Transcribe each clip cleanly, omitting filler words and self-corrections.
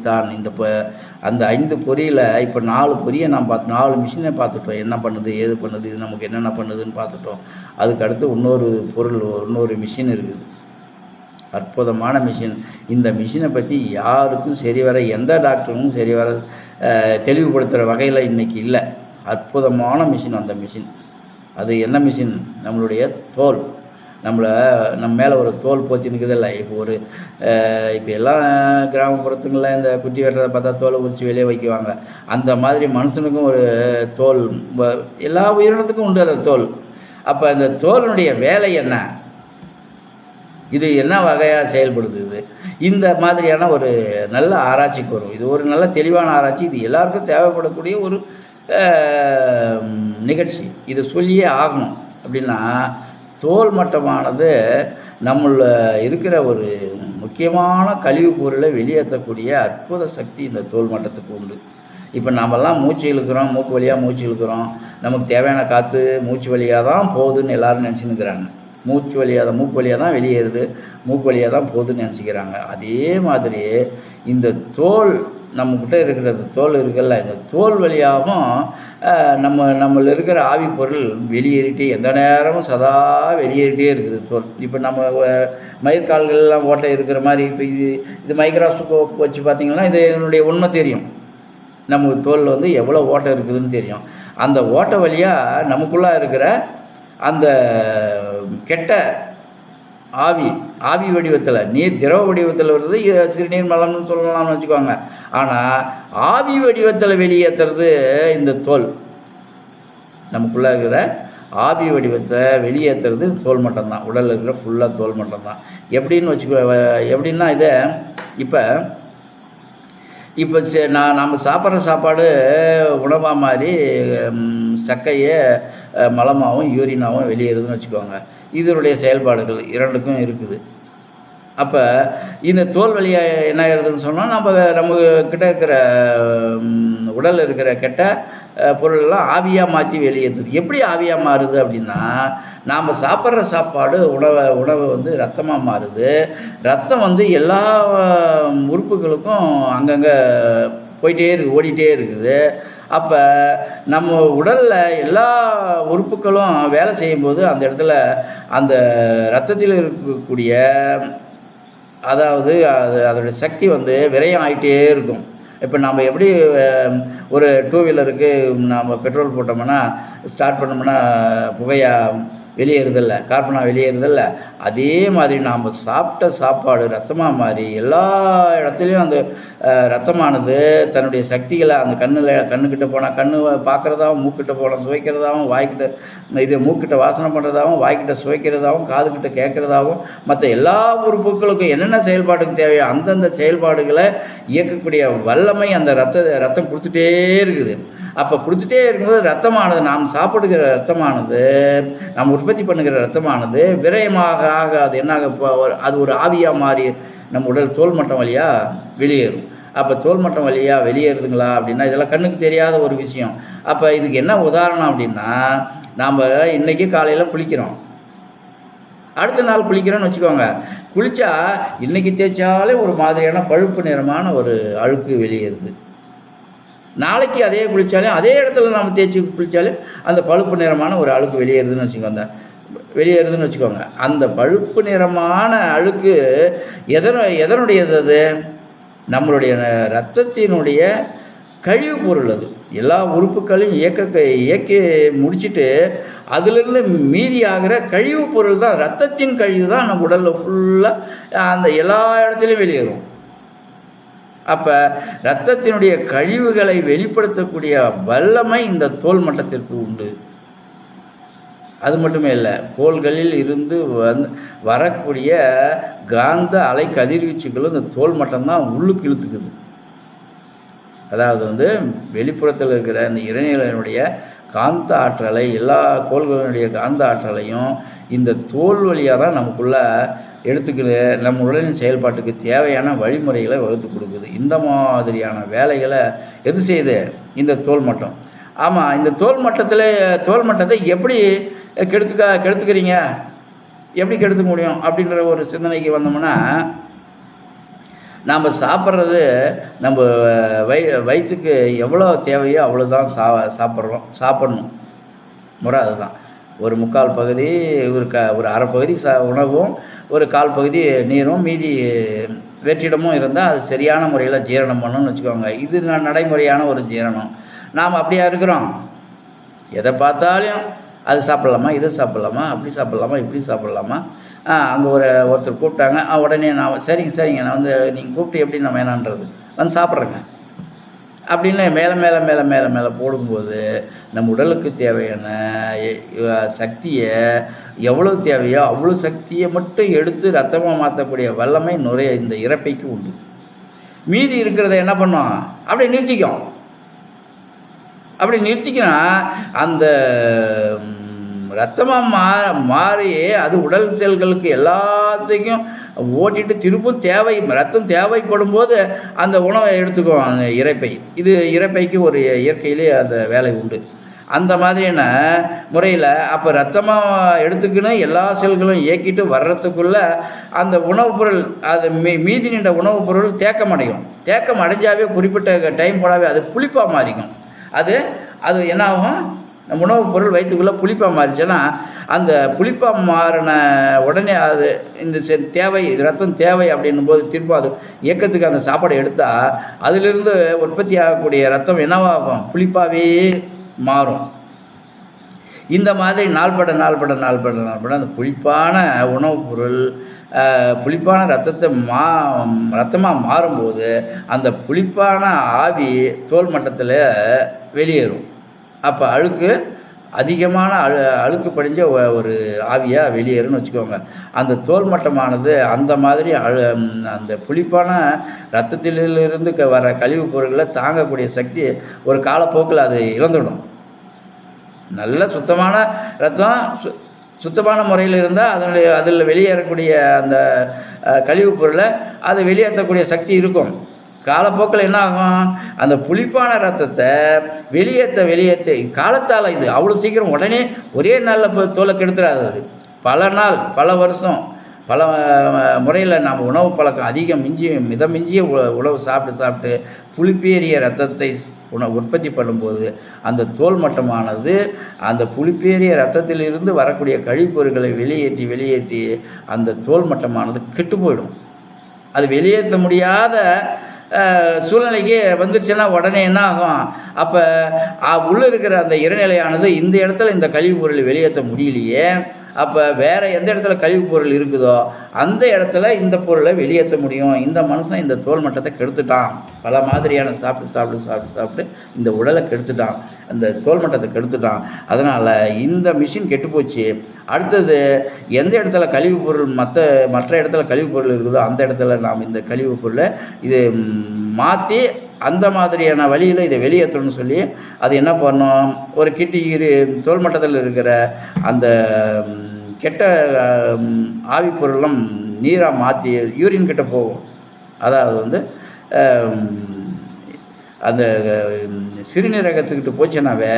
இப்படித்தான். அந்த 5 பொறியில் இப்போ 4 பொறியை நாம் 4 மிஷினை பார்த்துட்டோம். என்ன பண்ணுது, ஏது பண்ணுது, இது நமக்கு என்னென்ன பண்ணுதுன்னு பார்த்துட்டோம். அதுக்கு அடுத்து இன்னொரு மிஷின் இருக்குது, அற்புதமான மிஷின். இந்த மிஷினை பற்றி யாருக்கும் சரிவர, எந்த டாக்டருக்கும் சரிவர தெளிவுபடுத்துகிற வகையில் இன்றைக்கி இல்லை. அற்புதமான மிஷின் அந்த மிஷின். அது என்ன மிஷின்? நம்மளுடைய தோல். நம்ம மேலே ஒரு தோல் போச்சு நிற்குதில்ல. இப்போ எல்லாம் கிராமப்புறத்துங்களில் இந்த குட்டி வெட்டுறதை பார்த்தா தோலை உரித்து வெளியே வைக்குவாங்க. அந்த மாதிரி மனுஷனுக்கும் ஒரு தோல், எல்லா உயிரினத்துக்கும் உண்டு அந்த தோல். அப்போ அந்த தோலினுடைய வேலை என்ன, இது என்ன வகையாக செயல்படுது, இந்த மாதிரியான ஒரு நல்ல ஆராய்ச்சிக்கு வரும். இது ஒரு நல்ல தெளிவான ஆராய்ச்சி. இது எல்லாருக்கும் தேவைப்படக்கூடிய ஒரு நிகழ்ச்சி. இதை சொல்லியே ஆகணும். அப்படின்னா தோல் மட்டமானது நம்மள இருக்கிற ஒரு முக்கியமான கழிவுப் பொருளை வெளியேற்றக்கூடிய அற்புத சக்தி இந்த தோல் மட்டத்துக்கு உண்டு. இப்போ நாமெல்லாம் மூச்சு இழுக்கிறோம், மூக்கு வழியாக மூச்சு இழுக்கிறோம். நமக்கு தேவையான காற்று மூச்சு வழியாக தான் போகுதுன்னு எல்லோரும் நினச்சின்னுக்கிறாங்க. மூக்கு வழியாக தான் வெளியேறுது, மூக்கு வழியாக தான் போகுதுன்னு நினச்சிக்கிறாங்க. அதே மாதிரி இந்த தோல், நம்மக்கிட்ட இருக்கிற தோல் இருக்குல்ல, இந்த தோல் வழியாகவும் நம்மள இருக்கிற ஆவி பொருள் வெளியேறிட்டே, எந்த நேரமும் சதா வெளியேறிட்டே இருக்குது தோல். இப்போ நம்ம மயிர்கால்கள்லாம் ஓட்டை இருக்கிற மாதிரி, இப்போ இது மைக்ரோஸ்கோப் வச்சு பார்த்திங்கன்னா இதனுடைய உண்மை தெரியும். நம்ம தோலில் எவ்வளோ ஓட்டை இருக்குதுன்னு தெரியும். அந்த ஓட்டை வழியாக நமக்குள்ளே இருக்கிற அந்த கெட்ட ஆவி வடிவத்தில், நீர் திரவ வடிவத்தில் வருது, சிறுநீர் மலம்னு சொல்லலாம்னு வச்சுக்கோங்க. ஆனால் ஆவி வடிவத்தில் வெளியேற்றுறது இந்த தோல். நமக்குள்ளே இருக்கிற ஆவி வடிவத்தை வெளியேற்றுறது தோல் மட்டும்தான். உடலில் இருக்கிற ஃபுல்லாக தோல் மட்டும்தான். எப்படின்னா இதை இப்போ நம்ம சாப்பிட்ற சாப்பாடு உணவாக மாதிரி சக்கையை மலமாகவும் யூரினாகவும் வெளியேறுதுன்னு வச்சுக்கோங்க. இதனுடைய செயல்பாடுகள் இரண்டுக்கும் இருக்குது. அப்போ இந்த தோல் வழியாக என்ன ஆகுதுன்னு சொன்னால், நம்ம கிட்ட இருக்கிற உடலில் இருக்கிற கெட்ட பொருளெல்லாம் ஆவியாக மாற்றி வெளியேற்றுது. எப்படி ஆவியாக மாறுது அப்படின்னா, நாம் சாப்பிட்ற சாப்பாடு உணவு ரத்தமாக மாறுது. ரத்தம் எல்லா உறுப்புகளுக்கும் அங்கங்கே ஓடிட்டே இருக்குது. அப்போ நம்ம உடலில் எல்லா உறுப்புகளும் வேலை செய்யும்போது அந்த இடத்துல அந்த இரத்தத்தில் இருக்கக்கூடிய, அதாவது அதோடைய சக்தி விரயம் ஆகிட்டே இருக்கும். இப்போ நம்ம எப்படி ஒரு 2 வீலருக்கு நம்ம பெட்ரோல் போட்டோம்னா, ஸ்டார்ட் பண்ணோம்னா புகையாக வெளியேறுதில்ல, கார்பனாக வெளியேறுதில்ல, அதே மாதிரி நாம் சாப்பிட்ட சாப்பாடு ரத்தமாக மாறி எல்லா இடத்துலையும் அந்த ரத்தமானது தன்னுடைய சக்திகளை அந்த கண்ணுக்கிட்ட போனால் கண்ணு பார்க்குறதாகவும், மூக்கிட்ட போனால் சுவைக்கிறதாகவும், வாய்க்கிட்ட மூக்கிட்ட வாசனை பண்ணுறதாகவும், வாய்க்கிட்ட சுவைக்கிறதாகவும், காதுகிட்ட கேட்குறதாகவும், மற்ற எல்லா உறுப்புகளுக்கும் என்னென்ன செயல்பாடுக்கு தேவையோ அந்தந்த செயல்பாடுகளை இயக்கக்கூடிய வல்லமை அந்த ரத்தம் கொடுத்துட்டே இருக்குது. அப்போ கொடுத்துட்டே இருக்கும்போது ரத்தமானது, நாம் சாப்பிடுகிற ரத்தமானது, நாம் உற்பத்தி பண்ணுகிற ரத்தமானது விரயமாக ஆக அது என்னாக, அது ஒரு ஆவியாக மாறி நம்ம உடல் தோல் மட்டம் வழியாக வெளியேறும். அப்போ தோல் மட்டம் வழியாக வெளியேறுதுங்களா அப்படின்னா இதெல்லாம் கண்ணுக்கு தெரியாத ஒரு விஷயம். அப்போ இதுக்கு என்ன உதாரணம் அப்படின்னா, நாம் இன்றைக்கி காலையில் குளிக்கிறோம், அடுத்த நாள் குளிக்கிறோன்னு வச்சுக்கோங்க. குளித்தா இன்றைக்கி தேய்ச்சாலே ஒரு மாதிரியான பழுப்பு நிறமான ஒரு அழுக்கு வெளியேறுது. நாளைக்கு அதே குளித்தாலும் அதே இடத்துல நம்ம தேய்ச்சி குளித்தாலும் அந்த பழுப்பு நிறமான ஒரு அழுக்கு வெளியேறுதுன்னு வச்சுக்கோங்க. அந்த பழுப்பு நிறமான அழுக்கு எதனுடையது? அது நம்மளுடைய இரத்தத்தினுடைய கழிவு பொருள். அது எல்லா உறுப்புகளையும் இயக்கி முடிச்சுட்டு அதிலிருந்து மீதி ஆகிற கழிவு பொருள் தான், இரத்தத்தின் கழிவு தான் நம்ம உடலில் ஃபுல்லாக அந்த எல்லா இடத்துலையும் வெளியேறும். அப்போ இரத்தத்தினுடைய கழிவுகளை வெளிப்படுத்தக்கூடிய வல்லமை இந்த தோல் மட்டத்திற்கு உண்டு. அது மட்டுமே இல்லை, கோள்களில் இருந்து வரக்கூடிய காந்த அலை கதிர்வீச்சுகளும் இந்த தோல் மட்டம்தான் உள்ளுக்கு இழுத்துக்குது. அதாவது வெளிப்புறத்தில் இருக்கிற இந்த இறைநிலையினுடைய காந்த ஆற்றலை, எல்லா கோள்களினுடைய காந்த ஆற்றலையும் இந்த தோல் வழியாக தான் நமக்குள்ளே எடுத்துக்கிது, நம்ம உடலின் செயல்பாட்டுக்கு தேவையான வழிமுறைகளை வகுத்து கொடுக்குது. இந்த மாதிரியான வேலைகளை எது செய்யுது? இந்த தோல் மட்டம். ஆமாம், இந்த தோல் மட்டத்தை எப்படி கெடுத்துக்கிறீங்க, எப்படி கெடுத்துக்க முடியும் அப்படின்ற ஒரு சிந்தனைக்கு வந்தோம்னா, நாம் சாப்பிட்றது நம்ம வயிற்றுக்கு எவ்வளோ தேவையோ அவ்வளோதான் சாப்பிட்ணும். முறை அதுதான். ஒரு 3/4 பகுதி ஒரு அரை பகுதி உணவும், ஒரு 1/4 பகுதி நீரும், மீதி வெற்றிடமும் இருந்தால் அது சரியான முறையில் ஜீரணம் பண்ணணும்னு வச்சுக்கோங்க. இது நடைமுறையான ஒரு ஜீரணம். நாம் அப்படியா இருக்கிறோம்? எதை பார்த்தாலும் அது சாப்பிட்லாமா, இது சாப்பிட்லாமா, அப்படி சாப்பிட்லாமா, இப்படி சாப்பிட்லாமா, அங்கே ஒருத்தர் கூப்பிட்டாங்க, உடனே நான் சரிங்க நான் வந்து நீங்கள் கூப்பிட்டு எப்படி நான் வேணான்றது வந்து சாப்பிட்றேங்க அப்படின்னு மேலே போடும்போது நம்ம உடலுக்கு தேவையான சக்தியை எவ்வளோ தேவையோ அவ்வளோ சக்தியை மட்டும் எடுத்து ரத்தமாக மாற்றக்கூடிய வல்லமை இந்த இரைப்பைக்கு உண்டு. மீதி இருக்கிறத என்ன பண்ணோம், அப்படியே நிறுத்திக்கும். அப்படி நிறுத்திக்கினா அந்த ரத்தமாக மாறி அது உடல் செல்களுக்கு எல்லாத்தையும் ஓட்டிட்டு திருப்பும் ரத்தம் தேவைப்படும் போது அந்த உணவை எடுத்துக்கும் அந்த இரைப்பை. இது இரைப்பைக்கு ஒரு இயற்கையிலே அந்த வேலை உண்டு. அந்த மாதிரியான முறையில் அப்போ ரத்தமாக எடுத்துக்கின்னு எல்லா செல்களும் இயக்கிட்டு வர்றதுக்குள்ளே அந்த உணவுப் பொருள் அது மீதி நின்ற உணவுப் பொருள் தேக்கம் அடைஞ்சாவே குறிப்பிட்ட டைம் போனாவே அது புளிப்பாக மாறிக்கும். அது என்ன ஆகும், உணவுப் பொருள் வயிற்றுக்குள்ளே புளிப்பாக மாறிச்சுன்னா அந்த புளிப்பாக மாறின உடனே அது இந்த ரத்தம் தேவை அப்படின்னும் போது திரும்ப அது இயக்கத்துக்கு அந்த சாப்பாடை எடுத்தால் அதிலிருந்து உற்பத்தி ஆகக்கூடிய ரத்தம் என்னவாகும், புளிப்பாகவே மாறும். இந்த மாதிரி நாள்பட அந்த புளிப்பான உணவுப் பொருள் புளிப்பான ரத்தமாக மாறும்போது அந்த புளிப்பான ஆவி தோல் மட்டத்தில் வெளியேறும். அப்போ அதிகமான அழுக்கு படிஞ்ச ஒரு ஆவியாக வெளியேறும்னு வச்சுக்கோங்க. அந்த தோல் மட்டமானது அந்த மாதிரி அந்த புளிப்பான ரத்தத்திலிருந்து வர கழிவுப் பொருட்களை தாங்கக்கூடிய சக்தி ஒரு காலப்போக்கில் அது இழந்துடும். நல்ல சுத்தமான ரத்தம் சுத்தமான முறையில் இருந்தால் அதில் வெளியேறக்கூடிய அந்த கழிவுப் பொருளை அது வெளியேற்றக்கூடிய சக்தி இருக்கும். காலப்போக்கில் என்ன ஆகும், அந்த புளிப்பான ரத்தத்தை வெளியேற்ற காலத்தால் இது அவ்வளோ சீக்கிரம் உடனே ஒரே நாளில் தோலை கெடுத்துடாது. அது பல வருஷம் பல முறையில் நாம் உணவு பழக்கம் மிதமிஞ்சிய உணவு சாப்பிட்டு புளிப்பேறிய ரத்தத்தை உற்பத்தி பண்ணும்போது அந்த தோல் மட்டமானது அந்த புளிப்பேறிய ரத்தத்திலிருந்து வரக்கூடிய கழிப்பொருட்களை வெளியேற்றி அந்த தோல் மட்டமானது கெட்டு போயிடும். அது வெளியேற்ற முடியாத சூழ்நிலைக்கு வந்துருச்சுன்னா உடனே என்ன ஆகும், அப்போ உள்ளே இருக்கிற அந்த இறைநிலையானது இந்த இடத்துல இந்த கழிவு பொருளை வெளியேற்ற முடியலையே, அப்போ வேறு எந்த இடத்துல கழிவுப் பொருள் இருக்குதோ அந்த இடத்துல இந்த பொருளை வெளியேற்ற முடியும். இந்த மனுஷன் இந்த தோல் மட்டத்தை கெடுத்துட்டான், பல மாதிரியான சாப்பிட்டு இந்த உடலை கெடுத்துட்டான், அந்த தோல் மட்டத்தை கெடுத்துட்டான். அதனால் இந்த மிஷின் கெட்டுப்போச்சு. அடுத்தது எந்த இடத்துல கழிவுப் பொருள் மற்ற இடத்துல கழிவுப் பொருள் இருக்குதோ அந்த இடத்துல நாம் இந்த கழிவுப் பொருளை இது மாற்றி அந்த மாதிரியான வழியில் இதை வெளியேற்றணும்னு சொல்லி அது என்ன பண்ணோம், ஒரு தோல் மட்டத்தில் இருக்கிற அந்த கெட்ட ஆவிப்பொருளும் நீராக மாற்றி யூரின் கிட்ட போகும். அதாவது வந்து அந்த சிறுநீரகத்துக்கிட்ட போச்சுன்னாவே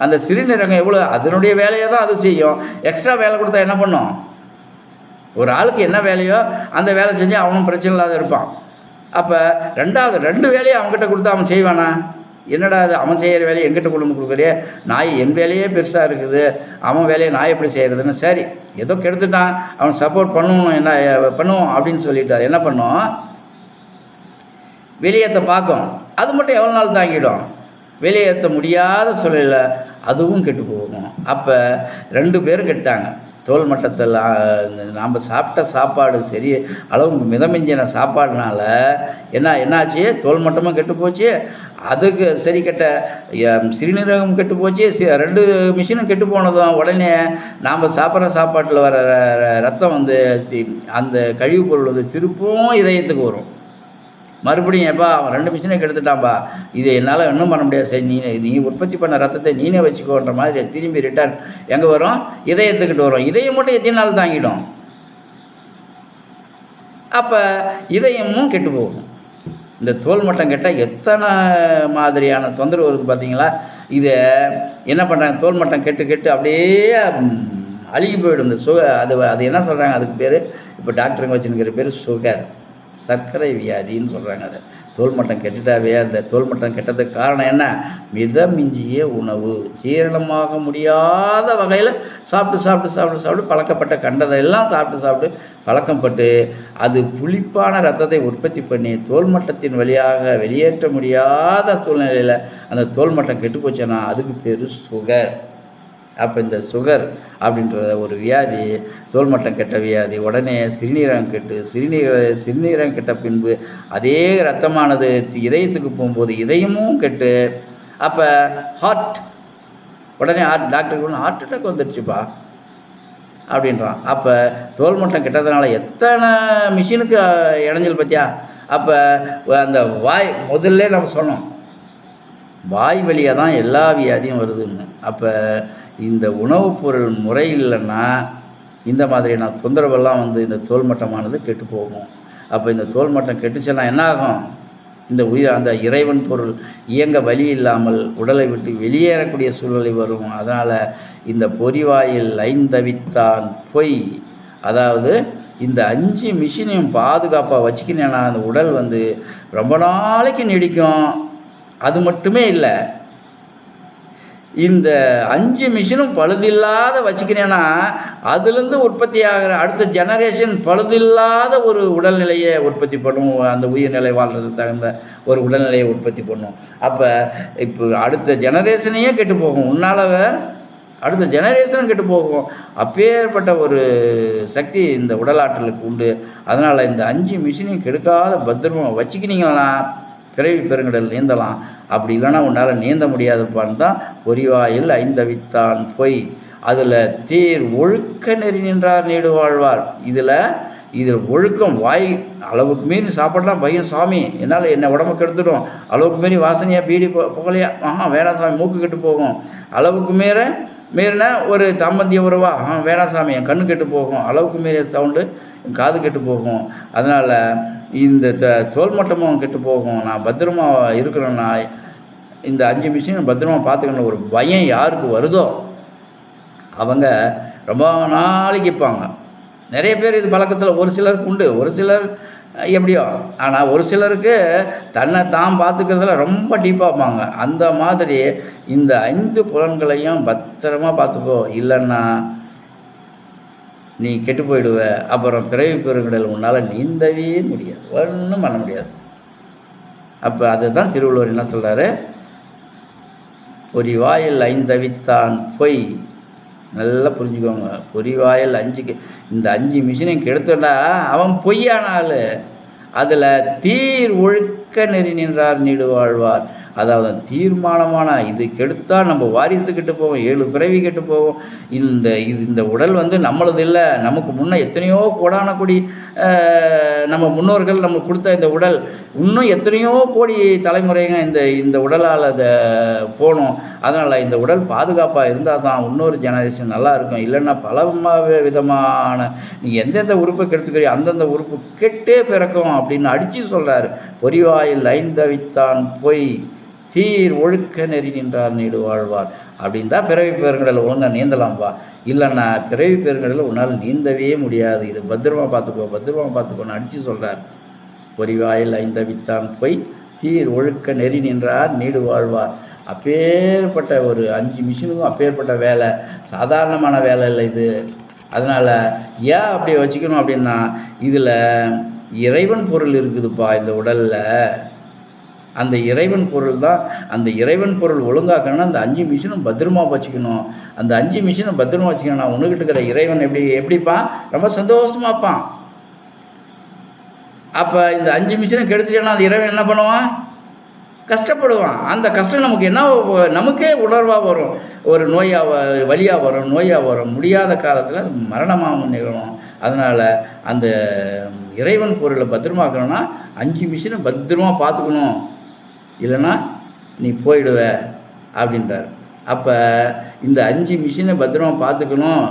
அந்த சிறுநீரகம் எவ்வளோ அதனுடைய வேலையை தான் அது செய்யும். எக்ஸ்ட்ரா வேலை கொடுத்தா என்ன பண்ணும், ஒரு ஆளுக்கு என்ன வேலையோ அந்த வேலை செஞ்சு அவனும் பிரச்சனை இல்லாத இருப்பான். அப்போ ரெண்டு வேலையை அவன்கிட்ட கொடுத்தா அவன் செய்வானா, என்னடா அது அவன் செய்கிற வேலையை எங்கிட்ட கொண்டு கொடுக்குறியே, என் வேலையே பெருசாக இருக்குது, அவன் வேலையை நான் எப்படி செய்கிறதுன்னு, சரி ஏதோ கெடுத்துட்டான் அவன் சப்போர்ட் பண்ணுவோம் அப்படின்னு சொல்லிட்டு அது என்ன பண்ணும், வெளியேற்ற பார்க்கும். அது மட்டும் எவ்வளோ நாள் தாங்கிடும், வெளியேற்ற முடியாத சூழலில் அதுவும் கெட்டு போகும். அப்போ 2 பேரும் கெட்டாங்க. தோல் மட்டத்தில் நாம் சாப்பிட்ட சாப்பாடு சரி அளவு மிதமிஞ்சின சாப்பாடுனால என்னாச்சு, தோல் மட்டமும் கெட்டு போச்சு, அதுக்கு சரி கெட்ட சிறுநீரகம் கெட்டு போச்சு, 2 மிஷினும் கெட்டு போனதும் உடனே நாம் சாப்பிட்ற சாப்பாட்டில் வர ரத்தம் வந்து அந்த கழிவுப் பொருள் வந்து திருப்பும் இதயத்துக்கு வரும். மறுபடியும் ஏப்பா அவன் 2 மிஷினை கெடுத்துட்டான்பா, இதை என்னால் இன்னும் பண்ண முடியாது, சரி நீ உற்பத்தி பண்ண ரத்தத்தை நீனே வச்சுக்கோன்ற மாதிரி திரும்பி ரிட்டர்ன் எங்கே வரும், இதயத்துக்கிட்டு வரும். இதயம் மட்டும் எத்தனை நாள் தாங்கிடும், அப்போ இதயமும் கெட்டு போகும். இந்த தோல் மட்டம் கெட்டால் எத்தனை மாதிரியான தொந்தரவு இருக்குது பார்த்தீங்களா. இதை என்ன பண்ணுறாங்க, தோல் மட்டம் கெட்டு அப்படியே அழுகி போயிடும். இந்த அது என்ன சொல்கிறாங்க, அதுக்கு பேர் இப்போ டாக்டருங்க வச்சுருக்கிற பேர் சுகர். சர்க்கரை வியாதின்னு சொல்கிறாங்க. அதை தோல்மட்டம் கெட்டுட்டாவே அந்த தோல்மட்டம் கெட்டதுக்கு காரணம் என்ன? மிதமிஞ்சிய உணவு, ஜீரணமாக முடியாத வகையில் சாப்பிட்டு சாப்பிட்டு சாப்பிட்டு சாப்பிட்டு பழக்கப்பட்ட கண்டதையெல்லாம் சாப்பிட்டு சாப்பிட்டு பழக்கப்பட்டு அது புளிப்பான ரத்தத்தை உற்பத்தி பண்ணி தோல்மட்டத்தின் வழியாக வெளியேற்ற முடியாத சூழ்நிலையில் அந்த தோல்மட்டம் கெட்டு போச்சுன்னா அதுக்கு பேர் சுகர். அப்போ இந்த சுகர் அப்படின்ற ஒரு வியாதி, தோல்மட்டம் கெட்ட வியாதி, உடனே சிறுநீரகம் கெட்டு சிறுநீரகம் கெட்ட பின்பு அதே ரத்தமானது இதயத்துக்கு போகும்போது இதயமும் கெட்டு அப்போ உடனே டாக்டருக்கு ஒன்று ஹார்ட் அட்டாக் வந்துடுச்சுப்பா அப்படின்றான். அப்போ தோல்மட்டம் கெட்டதுனால எத்தனை மிஷினுக்கு இடைஞ்சல் பற்றியா? அப்போ அந்த வாய் முதல்ல நம்ம சொன்னோம், வாய் வழியாக தான் எல்லா வியாதியும் வருதுன்னு. அப்போ இந்த உணவுப் பொருள் முறை இல்லைன்னா இந்த மாதிரியான தொந்தரவெல்லாம் இந்த தோல்மட்டமானது கெட்டு போகும். அப்போ இந்த தோல்மட்டம் கெட்டுச்சுன்னா என்ன ஆகும்? இந்த அந்த இறைவன் பொருள் இயங்க வழி இல்லாமல் உடலை விட்டு வெளியேறக்கூடிய சூழ்நிலை வரும். அதனால் இந்த பொறிவாயில் ஐந்தவித்தான் பொய், அதாவது இந்த 5 மிஷினையும் பாதுகாப்பாக வச்சுக்கினேன்னா அந்த உடல் ரொம்ப நாளைக்கு நீடிக்கும். அது மட்டுமே இல்லை, இந்த 5 மிஷினும் பழுதில்லாத வச்சுக்கினேன்னா அதுலேருந்து உற்பத்தி ஆகிற அடுத்த ஜெனரேஷன் பழுதில்லாத ஒரு உடல்நிலையை உற்பத்தி பண்ணும். அந்த உயிர்நிலை வாழ்றதுக்கு தகுந்த ஒரு உடல்நிலையை உற்பத்தி பண்ணும். அப்போ இப்போ அடுத்த ஜெனரேஷனையே கெட்டு போகும், உன்னால் அடுத்த ஜெனரேஷனும் கெட்டு போகும். அப்பேற்பட்ட ஒரு சக்தி இந்த உடலாற்றலுக்கு உண்டு. அதனால் இந்த 5 மிஷினையும் கெடுக்காத பத்திரமா வச்சுக்கினீங்கன்னா பிறவி பெருங்கடல் நீந்தலாம். அப்படி இல்லைன்னா உன்னால் நீந்த முடியாதுப்பான்னு தான் பொறிவாயில் ஐந்தவித்தான் பொய், அதில் தீர் ஒழுக்க நெறி நின்றார் நீடு வாழ்வார். இதில் ஒழுக்கம், வாய் அளவுக்கு மீறி சாப்பிடலாம் பையன் சாமி என்னால் என்ன உடம்பு கெடுத்துடும், அளவுக்கு மீறி வாசனையாக பீடி புகழையா வேணாம் சாமி மூக்கு கெட்டு போகும், அளவுக்கு மீறினா ஒரு தாம்பந்திய உறவா வேணாம் சாமி என் கண்ணு கெட்டு போகும், அளவுக்கு மீறிய சவுண்டு காது கெட்டு போகும். அதனால் இந்த தோல்மட்டமும் கெட்டு போகும். நான் பத்திரமா இருக்கிறேன்னா இந்த 5 மிஷின் பத்திரமா பார்த்துக்கணும். ஒரு பயம் யாருக்கு வருதோ அவங்க ரொம்ப நாளைக்கு இருப்பாங்க. நிறைய பேர் இது பழக்கத்தில் ஒரு சிலருக்கு உண்டு, ஒரு சிலர் எப்படியோ. ஆனால் ஒரு சிலருக்கு தன்னை தான் பார்த்துக்கிறதுல ரொம்ப டீப்பாக இருப்பாங்க. அந்த மாதிரி இந்த 5 புலன்களையும் பத்திரமா பார்த்துக்கோ, இல்லைன்னா நீ கெட்டு போயிடுவ. அப்புறம் பிறவி பெருங்கடல் உன்னால் நீந்தவே முடியாது, ஒன்றும் பண்ண முடியாது. அப்போ அதுதான் திருவள்ளுவர் என்ன சொல்கிறாரு? பொறிவாயில் ஐந்தவித்தான் பொய். நல்லா புரிஞ்சுக்கோங்க, பொறிவாயில் 5 இந்த 5 மிஷினையும் கெடுத்தோன்னா அவன் பொய்யானாள். அதில் தீர் ஒழுக்க நெறி நின்றார் நீடு வாழ்வார். அதாவது தீர்மானமான இது கெடுத்தால் நம்ம வாரிசு கெட்டு போவோம், 7 பிறவி கெட்டு போவோம். இந்த உடல் நம்மளது இல்லை, நமக்கு முன்னே எத்தனையோ கோடான கோடி நம்ம முன்னோர்கள் நமக்கு கொடுத்த இந்த உடல் இன்னும் எத்தனையோ கோடி தலைமுறைங்க இந்த உடலால் அதை போகணும். அதனால் இந்த உடல் பாதுகாப்பாக இருந்தால் தான் இன்னொரு ஜெனரேஷன் நல்லா இருக்கும். இல்லைன்னா பல விதமான நீங்கள் எந்தெந்த உறுப்பை கெடுத்துக்கிறீ அந்தந்த உறுப்பு கெட்டே பிறக்கும் அப்படின்னு அடித்து சொல்கிறார். பொறிவாயில் ஐந்தவித்தான் பொய், தீர் ஒழுக்க நெறி நின்றார் நீடு வாழ்வார். அப்படின்னு தான் பிறவி பெருங்கடலை ஒழுங்காக நீந்தலாம்ப்பா. இல்லைன்னா பிறவி பெருங்கடலை உன்னால் நீந்தவே முடியாது. இது பத்திரமா பார்த்துக்கோன்னு அடித்து சொல்கிறார். பொறிவாயில் ஐந்தவித்தான் பொய், தீர் ஒழுக்க நெறி நின்றார் நீடு வாழ்வார். அப்பேற்பட்ட ஒரு 5 மிஷினுக்கும் அப்பேற்பட்ட வேலை, சாதாரணமான வேலை இல்லை இது. அதனால் ஏன் அப்படி வச்சுக்கணும் அப்படின்னா இதில் இறைவன் பொருள் இருக்குதுப்பா இந்த உடலில். அந்த இறைவன் பொருள் தான், அந்த இறைவன் பொருள் ஒழுங்காக்கணும்னா அந்த 5 மிஷினும் பத்திரமா வச்சுக்கணும். அந்த 5 மிஷினும் பத்திரமா வச்சுக்கணும்னா உன்னுக்கிட்ட இருக்கிற இறைவன் எப்படிப்பா ரொம்ப சந்தோஷமாப்பான். அப்போ இந்த 5 மிஷினை கெடுத்துட்டேன்னா அந்த இறைவன் என்ன பண்ணுவான்? கஷ்டப்படுவான். அந்த கஷ்டம் நமக்கே உணர்வாக வரும், ஒரு வலியாக வரும், முடியாத காலத்தில் மரணமாக நிகழும். அதனால் அந்த இறைவன் பொருளை பத்திரமாக்கணும்னா 5 மிஷினை பத்திரமா பார்த்துக்கணும், இல்லைன்னா நீ போயிடுவ அப்படின்றார். அப்போ இந்த 5 மிஷினை பத்திரமா பார்த்துக்கணும்.